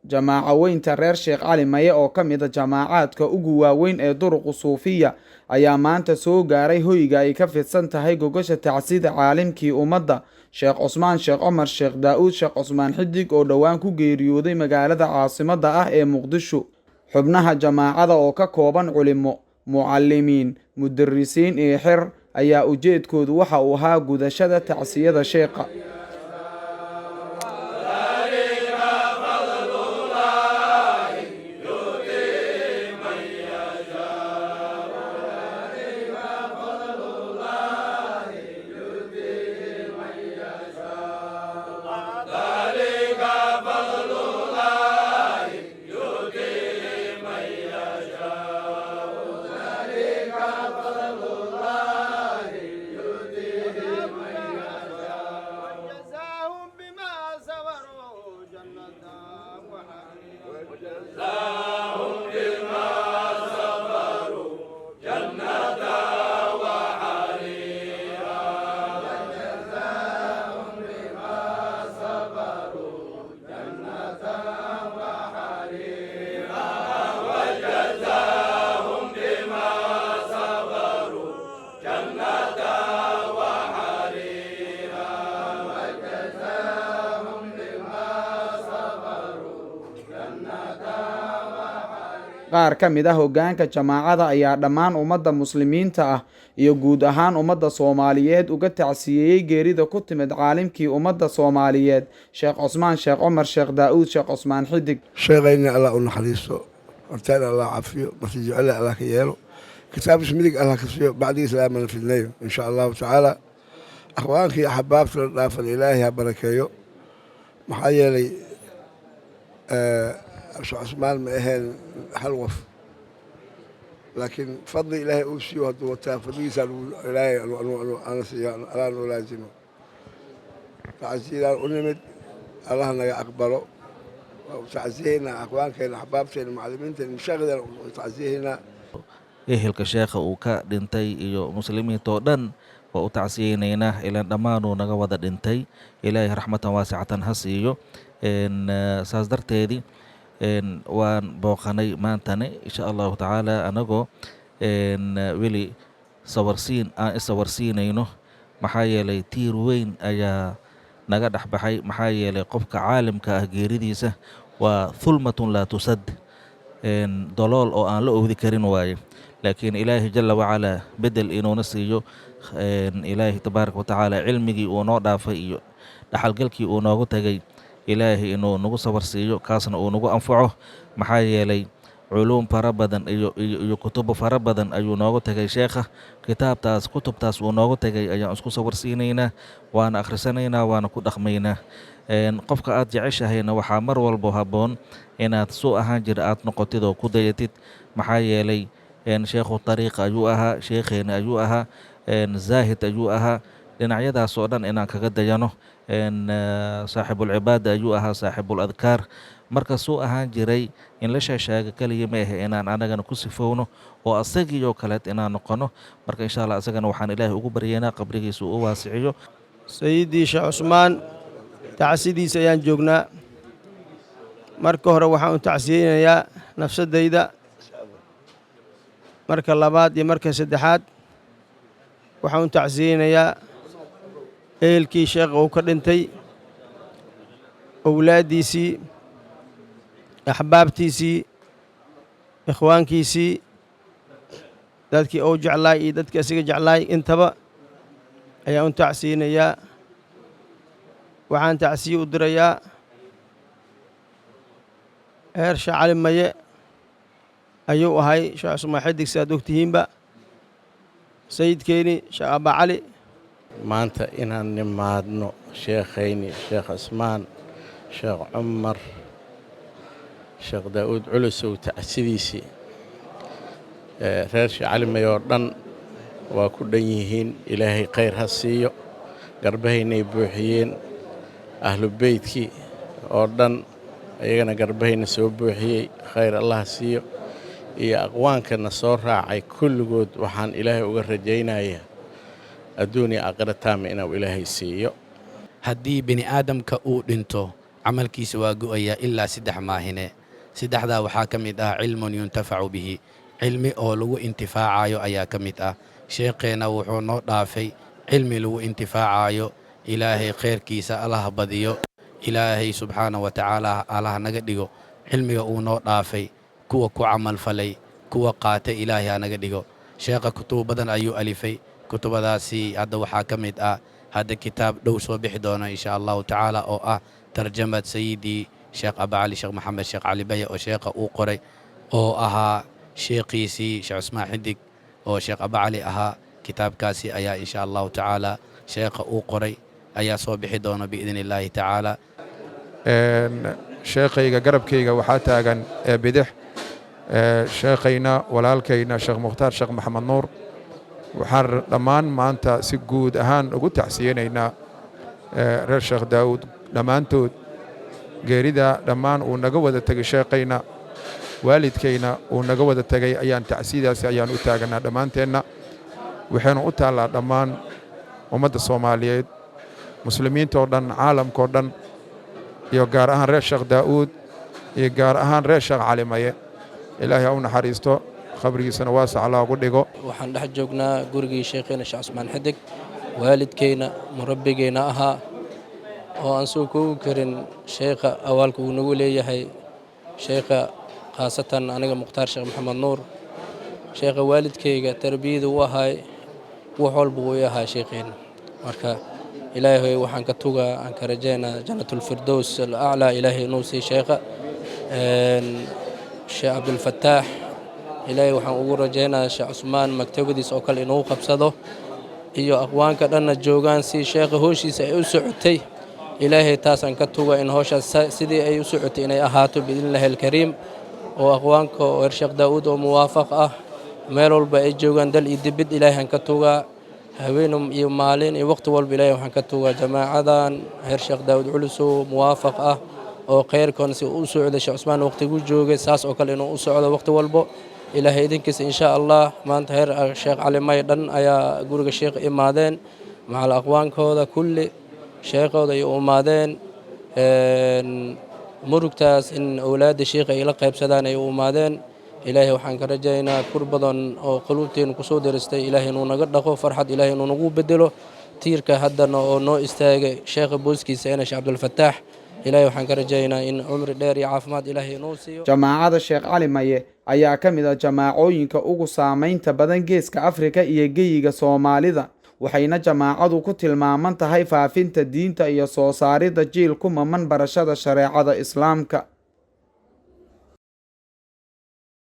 jamaaco weynta reer Sheekh Cali Maye oo ka mid ah jamaacaadka ugu waaweyn ee duruq suufiya ayaa maanta soo gaaray hoyga ay ka fidsan tahay gogosha tacsida caalimkii ummadda Sheekh Cusmaan Sheekh Omar Sheekh Daawud Sheekh Cusmaan Xidig oo dhowaan ku geeriyooday magaalada caasimadda ah ee Muqdisho. xubnaha jamaacada oo ka kooban culimo, mucallimiin, mudarrisiin iyo xer ayaa ujeedkoodu waxa uu ahaa gudashada tacsiyada sheekha. qaar ka mid ah hoggaanka jamaacada ayaa dhammaan ummadda muslimiinta ah iyo guud ahaan ummadda Soomaaliyeed uga tacsiyeeyay geerida ku timid caalimkii ummadda Soomaaliyeed Sheekh Cusmaan Sheekh Omar Sheekh Daawud Sheekh Cusmaan Xidig. sheegayna Allah u naxariisto, hortaan Allah cafiyo, marti jecel Allah ka yeelo, kitaabis midig Allah ka siiyo, bacdi islaamana fidnayo insha Allah taala. akhwaankii axbaabta dhaafan Ilaahay ha barakeeyo, maxaa yeelay Sheekh Cusmaan ma ahayn hal qof, laakiin fadli Ilaahay uu siiyo hadduu wataa fadligiisa Ilaahay ana siiyo alaan u laazimo. tacsiidaan u nimid Allah naga aqbalo, وتعزيهنا أخواننا أحبابنا المعلمين المشاغلين وتعزيهنا ehelka sheekha uu ka dhintay iyo muslimiinta oo dhan waa u tacsiyeynayna ilaan dhammaanuu naga wada dhintay, ilaahay raxmatan waasicatan ha siiyo. saas darteedii waan booqanay maantane insha allahu tacaala anagoo weli aan isawarsiinayno, maxaa yeelay tiir weyn ayaa naga dhexbaxay. maxaa yeelay qofka caalimka ah geeridiisa waa hulmatun laa tusad, dolool oo aan la oodi karin waaye. laakiin ilaahi jalla wacalaa bedel inuuna siiyo, ilaahi tabaaraka watacaala cilmigii uu noo dhaafay iyo dhaxalgalkii uu noogu tagay, ilaahi inuu nagu sabar siiyo, kaasna uu nagu anfaco. maxaa yeelay culuum fara badan iyo kutubo fara badan ayuu noogu tagay sheekha. kutubtaas uu noogu tagay ayaan isku sawarsiinaynaa, waana akhrisanaynaa, waana ku dhaqmaynaa. qofka aad jeceshahayna waxaa mar walbo habboon inaad suu ahaan jira aad noqotid oo ku dayatid. maxaa yeelay sheekhu tariiqa ayuu ahaa, sheekheena ayuu ahaa, zaahid ayuu ahaa. dhinacyadaas oo dhan inaan kaga dayano. saaxibulcibaada ayuu ahaa, saaxibul adkaar. marka suu ahaan jiray in la sheeshaaga kaliya ma ahe inaan anagana ku sifowno oo asagii oo kaleed inaan noqono. marka insha allah asagana waxaan ilaahay ugu baryaynaa qabrigiisa uu u waasiciyo. sayidii Sheekh Cusmaan tacsidiisa ayaan joognaa. marka hore waxaan u tacsiyeynayaa nafsadayda, marka labaad iyo marka saddexaad waxaan u tacsiyeynayaa ehelkii sheekha uu ka dhintay, awlaaddiisii, axbaabtiisii, ikhwaankiisii, dadkii uu jeclaay iyo dadkii asiga jeclaay intaba ayaan u tacsiyeynayaa. waxaan tacsiye u dirayaa heer Sheekh Cali Maye ayuu ahay, Sheekh Cusmaan Xidig si aad ogtihiinba, sayidkeeni Sheekh Abaa Cali. maanta inaan nimaadno sheekhayni Sheekh Cusmaan Sheekh Cumar Sheekh Daawud Culusow tacsidiisii reer Sheekh Cali Maye oo dhan waa ku dhan yihiin. ilaahay khayr ha siiyo, garbahaynay buuxiyeen. ahlu beydkii oo dhan ayagana garbahayna soo buuxiyey, khayr allah ha siiyo. iyo aqwaankana soo raacay kulligood waxaan ilaahay uga rajaynayaa adduun iyo aakhira taama inuu ilaahay siiyo. haddii bini aadamka uu dhinto camalkiisa waa go'aya ilaa 3 maahine 3daa waxaa ka mid ah cilmun yuntafacu bihi cilmi oo lagu intifaacayo ayaa ka mid ah sheekheena wuxuu noo dhaafay cilmi lagu intifaacayo ilaahay khayrkiisa allaha badiyo ilaahay subxaana wa tacaala allaha naga dhigo cilmiga uu noo dhaafay kuwa ku camal falay kuwa qaatay ilaahay ha naga dhigo sheekha kutubo badan ayuu alifay kutubadaasi hadda waxaa ka mid ah hadda kitaab dhow soo bixi doona insha allahu tacaala oo ah tarjamad sayidii sheekh abacali sheekh maxamed sheekh cali baye oo sheekha uu qoray oo ahaa sheekhiisii sheekh cusmaan xidig oo sheekh abacali ahaa kitaabkaasi ayaa insha allahu tacaala sheekha uu qoray ayaa soo bixi doona biidni illaahi tacaala sheekhayga garabkayga waxaa taagan bidix sheekhayna walaalkayna sheekh mukhtaar sheekh maxamed nuur waxaan dhammaan maanta si guud ahaan ugu tacsiyeynaynaa reer sheekh daa'uud dhammaantood geerida dhammaan uu naga wada tegay sheekhayna waalidkayna uu naga wada tegay ayaan tacsiidaasi ayaan u taaganaa dhammaanteenna waxaynu u taallaa dhammaan ummadda soomaaliyeed muslimiintoo dhan caalamkao dhan iyo gaar ahaan reer sheekh daa'uud iyo gaar ahaan reer sheekh cali maye ilaahay ha u naxariisto qabrigiisana waasac loogu dhigo waxaan dhex joognaa gurigii sheekheena sheekh cusmaan xidig waalidkayna murabbigayna ahaa oo aan soo koobi karin sheekha awaalka uu nagu leeyahay sheekha khaasatan aniga mukhtaar sheekh maxamed nuur sheekha waalidkayga tarbiyada u ahay wax walba wuu ahaa sheekheena marka ilaahay waxaan ka tugaa aan ka rajaynaa jannatulfirdows alaclaa ilaahay inuu sii sheekha sheekh cabdulfataax ilaahay waxaan ugu rajaynaa sheekh cusmaan maktabadiis oo kale inuu qabsado iyo aqwaanka dhanna joogaan si sheekha hooshiisa ay u socotay ilaahay taasaan ka tuga in howshaas sidii ay u socotay inay ahaato biidnillaahi alkariim oo aqwaanka oo reer sheekh daa'uud oo muwaafaq ah meel walba ay joogaan dal iyo dibid ilaahay aan ka tugaa haween iyo maalin iyo waqti walba ilaahay waxaan ka tugaa jamaacadan reer sheekh daa'uud culusow muwaafaq ah oo khayrkoon si u socday sheekh cusmaan waqtigu joogay saas oo kale inuu u socdo waqti walba ilaahay idinkiisa insha allah maanta heer sheekh cali may dhan ayaa guriga sheekh imaadeen macal aqwaankooda kulli sheekhooda ay u imaadeen murugtaas in awlaadda sheekha ay la qaybsadaan ay u imaadeen ilaahay waxaan ka rajaynaa kur badan oo quluubteenu kusoo diristay ilaahay inuu naga dhaqo farxad ilaahay inuu nagu bedelo tiirka haddana oo noo istaagay sheekha booskiisa ina sheekh cabdulfataax ilaahay waxaan ka rajaynaa in cumri dheer iyo caafimaad ilaahay inuu siiyo jamaacada sheekh cali maye ayaa ka mid ah jamaacooyinka ugu saamaynta badan geeska afrika iyo geyiga soomaalida waxayna jamaacadu ku tilmaaman tahay faafinta diinta iyo soo saaridda jiil ku maman barashada shareecada islaamka.